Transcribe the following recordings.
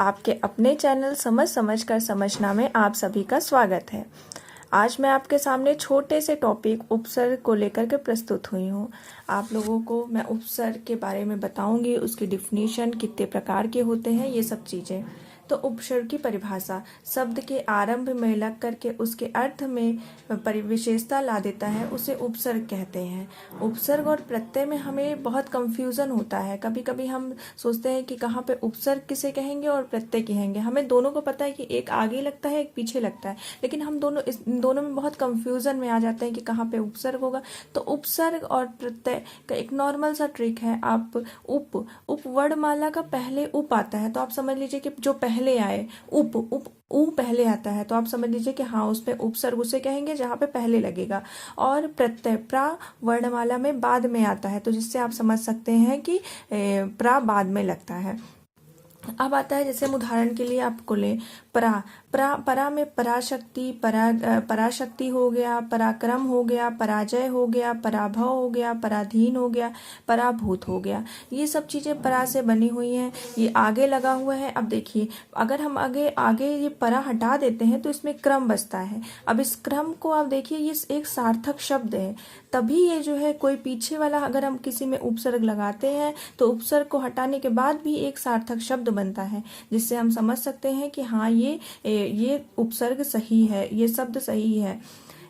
आपके अपने चैनल समझ कर समझना में आप सभी का स्वागत है। आज मैं आपके सामने छोटे से टॉपिक उपसर्ग को लेकर के प्रस्तुत हुई हूँ। आप लोगों को मैं उपसर्ग के बारे में बताऊंगी, उसकी डिफिनीशन, कितने प्रकार के होते हैं, ये सब चीज़ें। तो उपसर्ग की परिभाषा शब्द के आरंभ में लग करके उसके अर्थ में विशेषता ला देता है, उसे उपसर्ग कहते हैं। उपसर्ग और प्रत्यय में हमें बहुत कंफ्यूजन होता है। कभी कभी हम सोचते हैं कि कहाँ पे उपसर्ग किसे कहेंगे और प्रत्यय कहेंगे। हमें दोनों को पता है कि एक आगे लगता है, एक पीछे लगता है, लेकिन हम इन दोनों में बहुत कंफ्यूजन में आ जाते हैं कि कहाँ पे उपसर्ग होगा। तो उपसर्ग और प्रत्यय का एक नॉर्मल सा ट्रिक है। आप उप वर्णमाला का पहले उप आता है तो आप समझ लीजिए कि जो पहले आए उप उप ऊ पहले आता है तो आप समझ लीजिए कि हाँ, उस पे उपसर्ग उसे कहेंगे जहाँ पे पहले लगेगा। और प्रत्यय प्रा वर्णमाला में बाद में आता है, तो जिससे आप समझ सकते हैं कि प्रा बाद में लगता है। अब आता है, जैसे हम उदाहरण के लिए आपको ले परा में पराशक्ति, पराशक्ति हो गया, पराक्रम हो गया, पराजय हो गया, पराभव हो गया, पराधीन हो गया, पराभूत हो गया। ये सब चीजें परा से बनी हुई हैं। ये आगे लगा हुआ है। अब देखिए, अगर हम आगे आगे ये परा हटा देते हैं तो इसमें क्रम बचता है। अब इस क्रम को आप देखिए, ये एक सार्थक शब्द है। तभी ये जो है, कोई पीछे वाला अगर हम किसी में उपसर्ग लगाते हैं तो उपसर्ग को हटाने के बाद भी एक सार्थक शब्द बनता है, जिससे हम समझ सकते हैं कि हाँ, ये उपसर्ग सही है, ये शब्द सही है।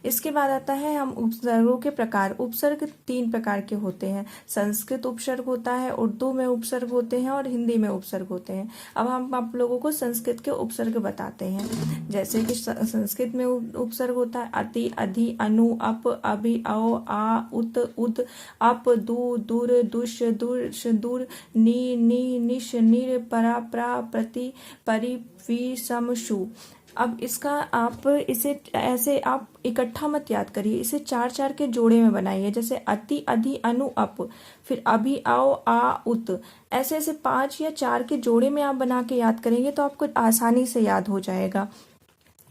इसके बाद आता है हम उपसर्गों के प्रकार। उपसर्ग 3 प्रकार के होते हैं। संस्कृत उपसर्ग होता है, उर्दू में उपसर्ग होते हैं और हिंदी में उपसर्ग होते हैं। अब हम आप लोगों को संस्कृत के उपसर्ग बताते हैं। जैसे कि संस्कृत में उपसर्ग होता है अति, अधि, अनु, अप, अभि, अओ, आ, उत, उद, अप, दु, दुर, दुष, दुर्ष, दुर, नी, नि, निश, निर, परा, प्रा, प्रति, परि, फी, सम, शु। अब इसका आप इसे ऐसे आप इकट्ठा मत याद करिए, इसे 4-4 के जोड़े में बनाइए। जैसे अति, अधि, अनु, अप, फिर अभि, आओ, आ, उत। ऐसे ऐसे 5 या 4 के जोड़े में आप बना के याद करेंगे तो आपको आसानी से याद हो जाएगा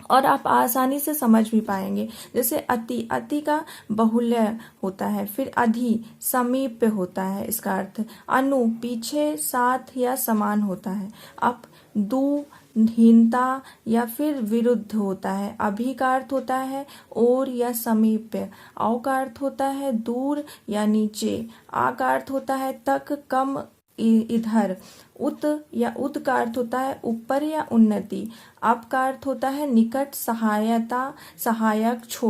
और आप आसानी से समझ भी पाएंगे। जैसे अति का बहुल्य होता है, फिर अधि समीप होता है, इसका अर्थ। अनु पीछे, साथ या समान होता है। अप दू हीनता या फिर विरुद्ध होता है। अभि का अर्थ होता है और या समीप। औ का अर्थ होता है दूर या नीचे। आ का अर्थ होता है तक, कम, इधर। उत या उद का अर्थ होता है ऊपर या उन्नति। अप का अर्थ होता है निकट, सहायता, सहायक, छोटा।